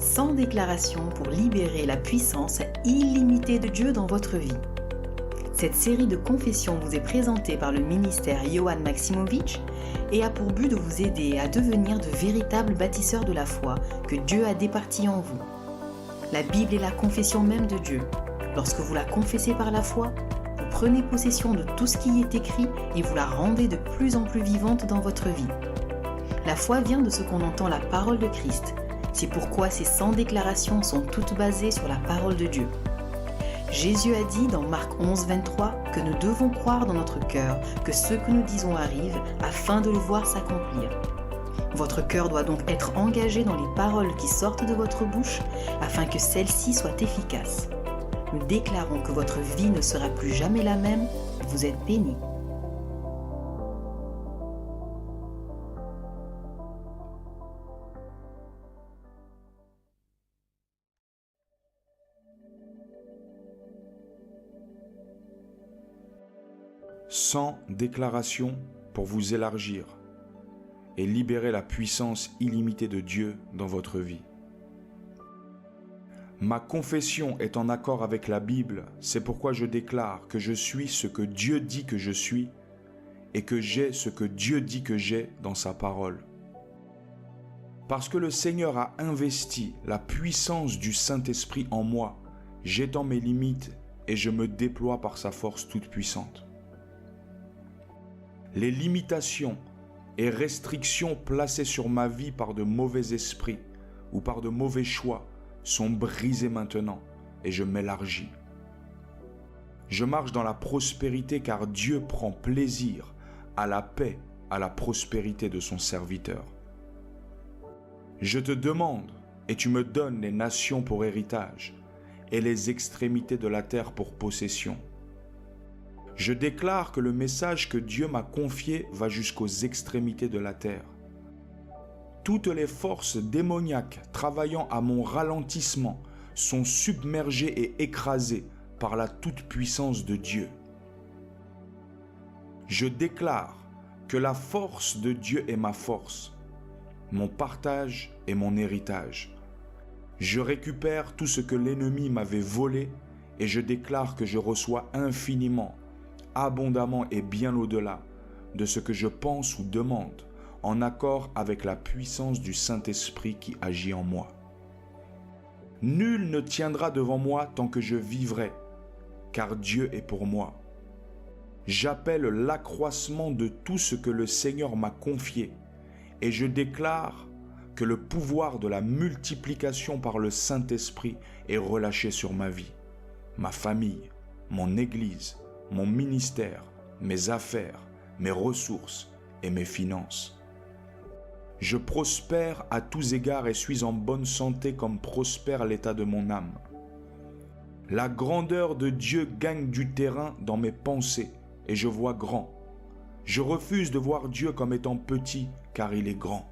100 déclarations pour libérer la puissance illimitée de Dieu dans votre vie. Cette série de confessions vous est présentée par le ministère Johan Maksimovic et a pour but de vous aider à devenir de véritables bâtisseurs de la foi que Dieu a départie en vous. La Bible est la confession même de Dieu. Lorsque vous la confessez par la foi, vous prenez possession de tout ce qui y est écrit et vous la rendez de plus en plus vivante dans votre vie. La foi vient de ce qu'on entend la parole de Christ. C'est pourquoi ces 100 déclarations sont toutes basées sur la parole de Dieu. Jésus a dit dans Marc 11, 23 que nous devons croire dans notre cœur que ce que nous disons arrive afin de le voir s'accomplir. Votre cœur doit donc être engagé dans les paroles qui sortent de votre bouche afin que celles-ci soient efficaces. Nous déclarons que votre vie ne sera plus jamais la même, vous êtes bénis. Sans déclaration pour vous élargir et libérer la puissance illimitée de Dieu dans votre vie. Ma confession est en accord avec la Bible, c'est pourquoi je déclare que je suis ce que Dieu dit que je suis et que j'ai ce que Dieu dit que j'ai dans sa parole. Parce que le Seigneur a investi la puissance du Saint-Esprit en moi, j'étends mes limites et je me déploie par sa force toute puissante. Les limitations et restrictions placées sur ma vie par de mauvais esprits ou par de mauvais choix sont brisées maintenant et je m'élargis. Je marche dans la prospérité car Dieu prend plaisir à la paix, à la prospérité de son serviteur. Je te demande et tu me donnes les nations pour héritage et les extrémités de la terre pour possession. Je déclare que le message que Dieu m'a confié va jusqu'aux extrémités de la terre. Toutes les forces démoniaques travaillant à mon ralentissement sont submergées et écrasées par la toute-puissance de Dieu. Je déclare que la force de Dieu est ma force, mon partage est mon héritage. Je récupère tout ce que l'ennemi m'avait volé et je déclare que je reçois infiniment, abondamment et bien au-delà de ce que je pense ou demande, en accord avec la puissance du Saint-Esprit qui agit en moi. Nul ne tiendra devant moi tant que je vivrai, car Dieu est pour moi. J'appelle l'accroissement de tout ce que le Seigneur m'a confié, et je déclare que le pouvoir de la multiplication par le Saint-Esprit est relâché sur ma vie, ma famille, mon Église, mon ministère, mes affaires, mes ressources et mes finances. Je prospère à tous égards et suis en bonne santé comme prospère l'état de mon âme. La grandeur de Dieu gagne du terrain dans mes pensées et je vois grand. Je refuse de voir Dieu comme étant petit car il est grand.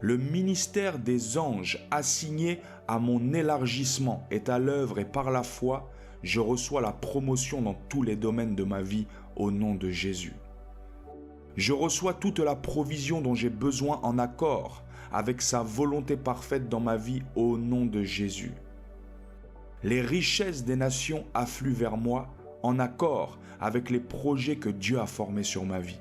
Le ministère des anges assigné à mon élargissement est à l'œuvre et par la foi, je reçois la promotion dans tous les domaines de ma vie au nom de Jésus. Je reçois toute la provision dont j'ai besoin en accord avec sa volonté parfaite dans ma vie au nom de Jésus. Les richesses des nations affluent vers moi en accord avec les projets que Dieu a formés sur ma vie.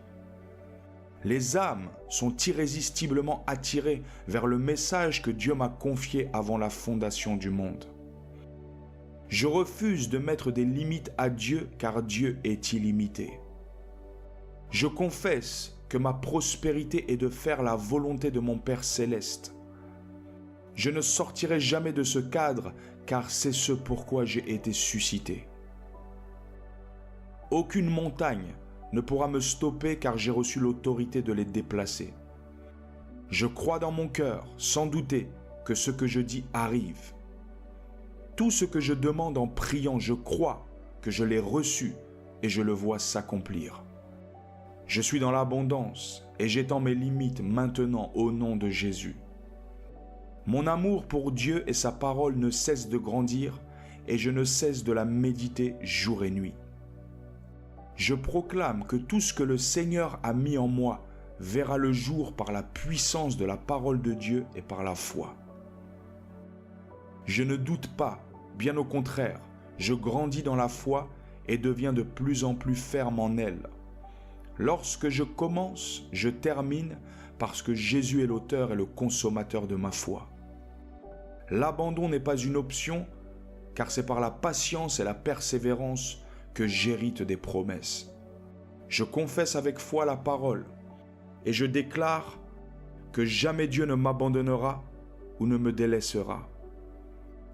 Les âmes sont irrésistiblement attirées vers le message que Dieu m'a confié avant la fondation du monde. Je refuse de mettre des limites à Dieu car Dieu est illimité. Je confesse que ma prospérité est de faire la volonté de mon Père céleste. Je ne sortirai jamais de ce cadre car c'est ce pourquoi j'ai été suscité. Aucune montagne ne pourra me stopper car j'ai reçu l'autorité de les déplacer. Je crois dans mon cœur, sans douter, que ce que je dis arrive. Tout ce que je demande en priant, je crois que je l'ai reçu et je le vois s'accomplir. Je suis dans l'abondance et j'étends mes limites maintenant au nom de Jésus. Mon amour pour Dieu et sa parole ne cesse de grandir et je ne cesse de la méditer jour et nuit. Je proclame que tout ce que le Seigneur a mis en moi verra le jour par la puissance de la parole de Dieu et par la foi. Je ne doute pas, bien au contraire, je grandis dans la foi et deviens de plus en plus ferme en elle. Lorsque je commence, je termine parce que Jésus est l'auteur et le consommateur de ma foi. L'abandon n'est pas une option, car c'est par la patience et la persévérance que j'hérite des promesses. Je confesse avec foi la parole et je déclare que jamais Dieu ne m'abandonnera ou ne me délaissera.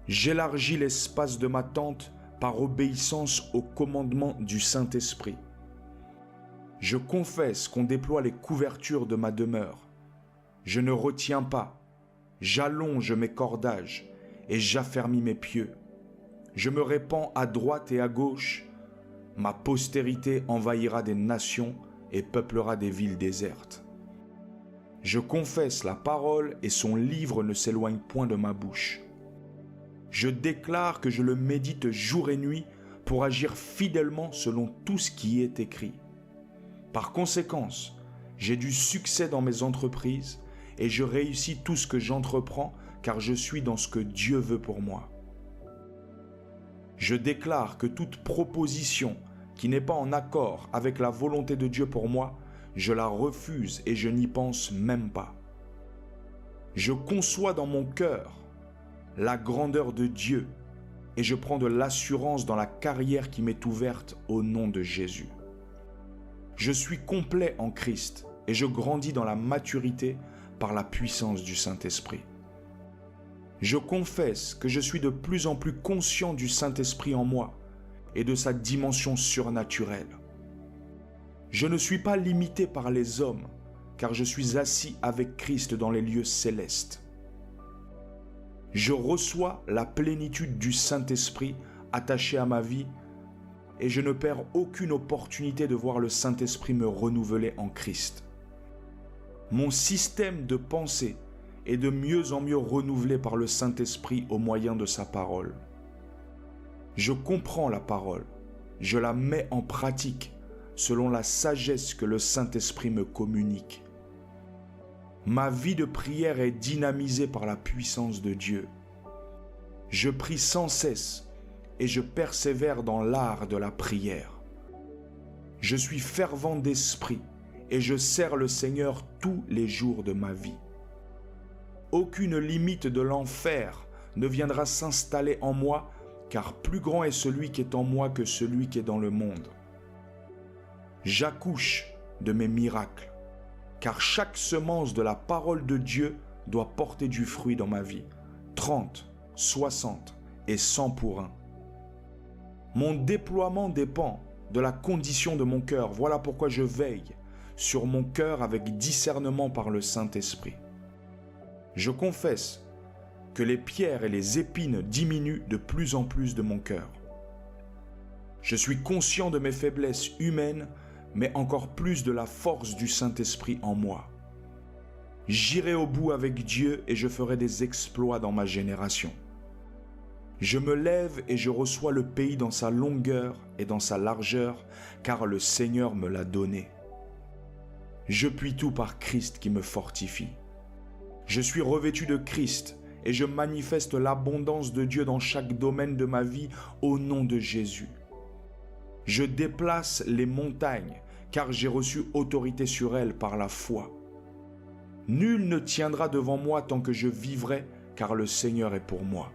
J'élargis l'espace de ma tente par obéissance au commandement du Saint-Esprit. Je confesse qu'on déploie les couvertures de ma demeure. Je ne retiens pas, j'allonge mes cordages et j'affermis mes pieux. Je me répands à droite et à gauche. Ma postérité envahira des nations et peuplera des villes désertes. Je confesse la parole et son livre ne s'éloigne point de ma bouche. Je déclare que je le médite jour et nuit pour agir fidèlement selon tout ce qui est écrit. Par conséquent, j'ai du succès dans mes entreprises et je réussis tout ce que j'entreprends car je suis dans ce que Dieu veut pour moi. Je déclare que toute proposition qui n'est pas en accord avec la volonté de Dieu pour moi, je la refuse et je n'y pense même pas. Je conçois dans mon cœur la grandeur de Dieu et je prends de l'assurance dans la carrière qui m'est ouverte au nom de Jésus. Je suis complet en Christ et je grandis dans la maturité par la puissance du Saint-Esprit. Je confesse que je suis de plus en plus conscient du Saint-Esprit en moi et de sa dimension surnaturelle. Je ne suis pas limité par les hommes, car je suis assis avec Christ dans les lieux célestes. Je reçois la plénitude du Saint-Esprit attaché à ma vie et je ne perds aucune opportunité de voir le Saint-Esprit me renouveler en Christ. Mon système de pensée est de mieux en mieux renouvelé par le Saint-Esprit au moyen de sa parole. Je comprends la parole, je la mets en pratique selon la sagesse que le Saint-Esprit me communique. Ma vie de prière est dynamisée par la puissance de Dieu. Je prie sans cesse et je persévère dans l'art de la prière. Je suis fervent d'esprit et je sers le Seigneur tous les jours de ma vie. Aucune limite de l'enfer ne viendra s'installer en moi, car plus grand est celui qui est en moi que celui qui est dans le monde. J'accouche de mes miracles, car chaque semence de la parole de Dieu doit porter du fruit dans ma vie, 30, 60 et 100 pour 1. Mon déploiement dépend de la condition de mon cœur. Voilà pourquoi je veille sur mon cœur avec discernement par le Saint-Esprit. Je confesse que les pierres et les épines diminuent de plus en plus de mon cœur. Je suis conscient de mes faiblesses humaines, mais encore plus de la force du Saint-Esprit en moi. J'irai au bout avec Dieu et je ferai des exploits dans ma génération. Je me lève et je reçois le pays dans sa longueur et dans sa largeur, car le Seigneur me l'a donné. Je puis tout par Christ qui me fortifie. Je suis revêtu de Christ et je manifeste l'abondance de Dieu dans chaque domaine de ma vie au nom de Jésus. Je déplace les montagnes car j'ai reçu autorité sur elles par la foi. Nul ne tiendra devant moi tant que je vivrai, car le Seigneur est pour moi.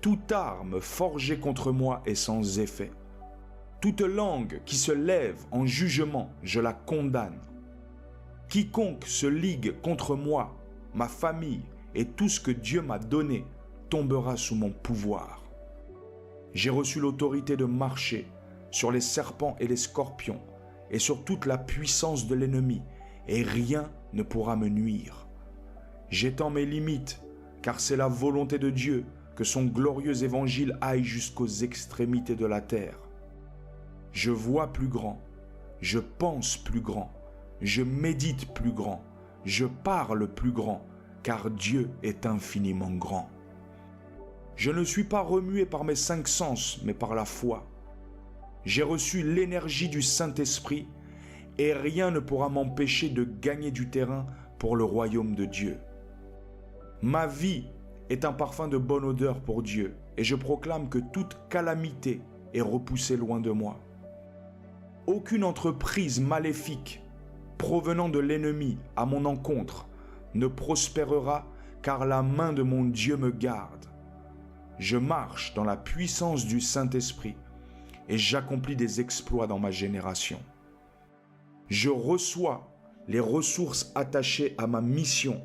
Toute arme forgée contre moi est sans effet. Toute langue qui se lève en jugement, je la condamne. Quiconque se ligue contre moi, ma famille et tout ce que Dieu m'a donné tombera sous mon pouvoir. J'ai reçu l'autorité de marcher sur les serpents et les scorpions et sur toute la puissance de l'ennemi, et rien ne pourra me nuire. J'étends mes limites, car c'est la volonté de Dieu que son glorieux évangile aille jusqu'aux extrémités de la terre. Je vois plus grand, je pense plus grand, je médite plus grand, je parle plus grand, car Dieu est infiniment grand. Je ne suis pas remué par mes 5 sens, mais par la foi. J'ai reçu l'énergie du Saint-Esprit et rien ne pourra m'empêcher de gagner du terrain pour le royaume de Dieu. Ma vie est un parfum de bonne odeur pour Dieu, et je proclame que toute calamité est repoussée loin de moi. Aucune entreprise maléfique provenant de l'ennemi à mon encontre ne prospérera, car la main de mon Dieu me garde. Je marche dans la puissance du Saint-Esprit et j'accomplis des exploits dans ma génération. Je reçois les ressources attachées à ma mission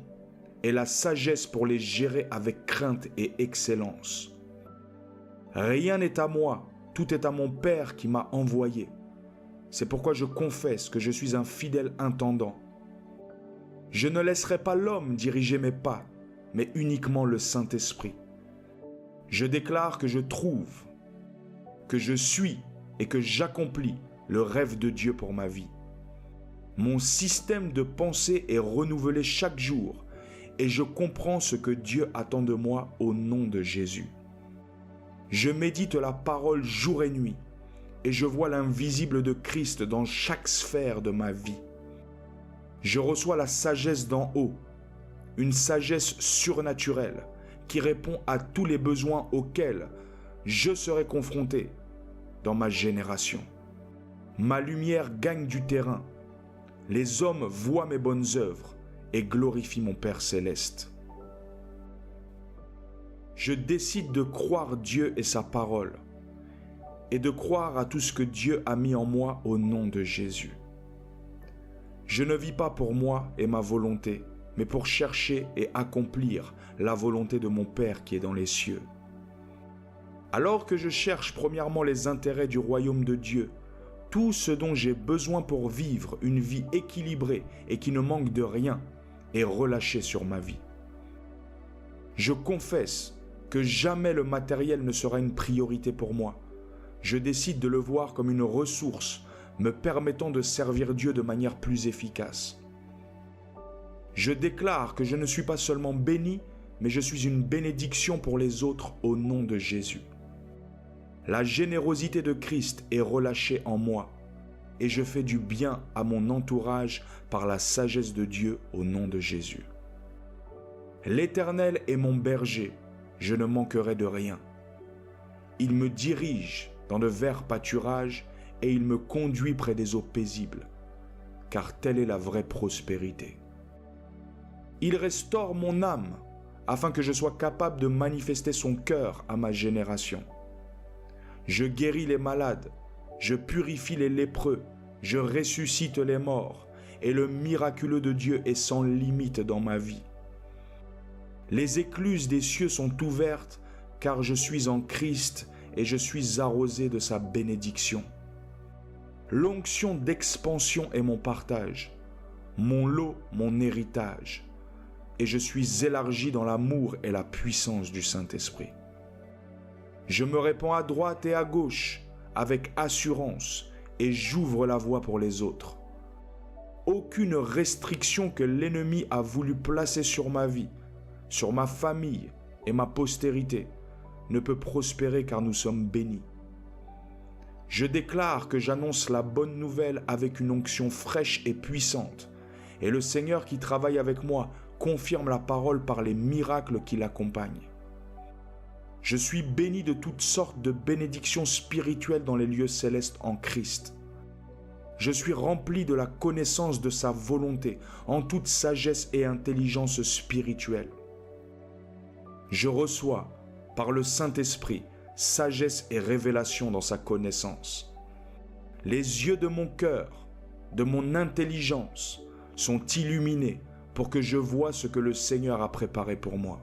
et la sagesse pour les gérer avec crainte et excellence. Rien n'est à moi, tout est à mon Père qui m'a envoyé. C'est pourquoi je confesse que je suis un fidèle intendant. Je ne laisserai pas l'homme diriger mes pas, mais uniquement le Saint-Esprit. Je déclare que je trouve, que je suis et que j'accomplis le rêve de Dieu pour ma vie. Mon système de pensée est renouvelé chaque jour et je comprends ce que Dieu attend de moi au nom de Jésus. Je médite la parole jour et nuit et je vois l'invisible de Christ dans chaque sphère de ma vie. Je reçois la sagesse d'en haut, une sagesse surnaturelle qui répond à tous les besoins auxquels je serai confronté dans ma génération. Ma lumière gagne du terrain. Les hommes voient mes bonnes œuvres et glorifient mon Père céleste. Je décide de croire Dieu et sa parole et de croire à tout ce que Dieu a mis en moi au nom de Jésus. Je ne vis pas pour moi et ma volonté, mais pour chercher et accomplir la volonté de mon Père qui est dans les cieux. Alors que je cherche premièrement les intérêts du royaume de Dieu, tout ce dont j'ai besoin pour vivre une vie équilibrée et qui ne manque de rien est relâché sur ma vie. Je confesse que jamais le matériel ne sera une priorité pour moi. Je décide de le voir comme une ressource me permettant de servir Dieu de manière plus efficace. Je déclare que je ne suis pas seulement béni, mais je suis une bénédiction pour les autres au nom de Jésus. La générosité de Christ est relâchée en moi et je fais du bien à mon entourage par la sagesse de Dieu au nom de Jésus. L'Éternel est mon berger, je ne manquerai de rien. Il me dirige dans de verts pâturages et il me conduit près des eaux paisibles, car telle est la vraie prospérité. Il restaure mon âme afin que je sois capable de manifester son cœur à ma génération. Je guéris les malades, je purifie les lépreux, je ressuscite les morts, et le miraculeux de Dieu est sans limite dans ma vie. Les écluses des cieux sont ouvertes, car je suis en Christ et je suis arrosé de sa bénédiction. L'onction d'expansion est mon partage, mon lot, mon héritage, et je suis élargi dans l'amour et la puissance du Saint-Esprit. Je me répands à droite et à gauche avec assurance et j'ouvre la voie pour les autres. Aucune restriction que l'ennemi a voulu placer sur ma vie, sur ma famille et ma postérité ne peut prospérer car nous sommes bénis. Je déclare que j'annonce la bonne nouvelle avec une onction fraîche et puissante, et le Seigneur qui travaille avec moi confirme la parole par les miracles qui l'accompagnent. Je suis béni de toutes sortes de bénédictions spirituelles dans les lieux célestes en Christ. Je suis rempli de la connaissance de sa volonté en toute sagesse et intelligence spirituelle. Je reçois, par le Saint-Esprit, sagesse et révélation dans sa connaissance. Les yeux de mon cœur, de mon intelligence, sont illuminés pour que je voie ce que le Seigneur a préparé pour moi.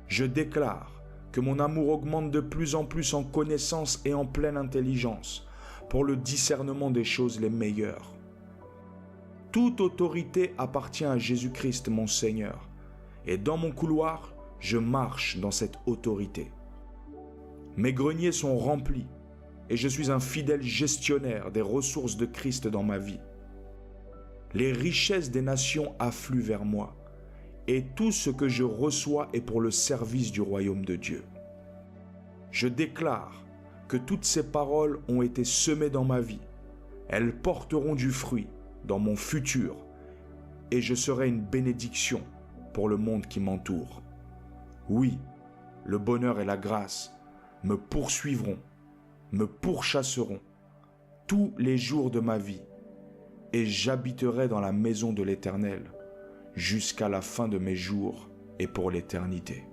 Je déclare que mon amour augmente de plus en plus en connaissance et en pleine intelligence pour le discernement des choses les meilleures. Toute autorité appartient à Jésus-Christ mon Seigneur, et dans mon couloir, je marche dans cette autorité. Mes greniers sont remplis et je suis un fidèle gestionnaire des ressources de Christ dans ma vie. Les richesses des nations affluent vers moi et tout ce que je reçois est pour le service du royaume de Dieu. Je déclare que toutes ces paroles ont été semées dans ma vie. Elles porteront du fruit dans mon futur et je serai une bénédiction pour le monde qui m'entoure. Oui, le bonheur et la grâce me poursuivront, me pourchasseront tous les jours de ma vie, et j'habiterai dans la maison de l'Éternel jusqu'à la fin de mes jours et pour l'éternité.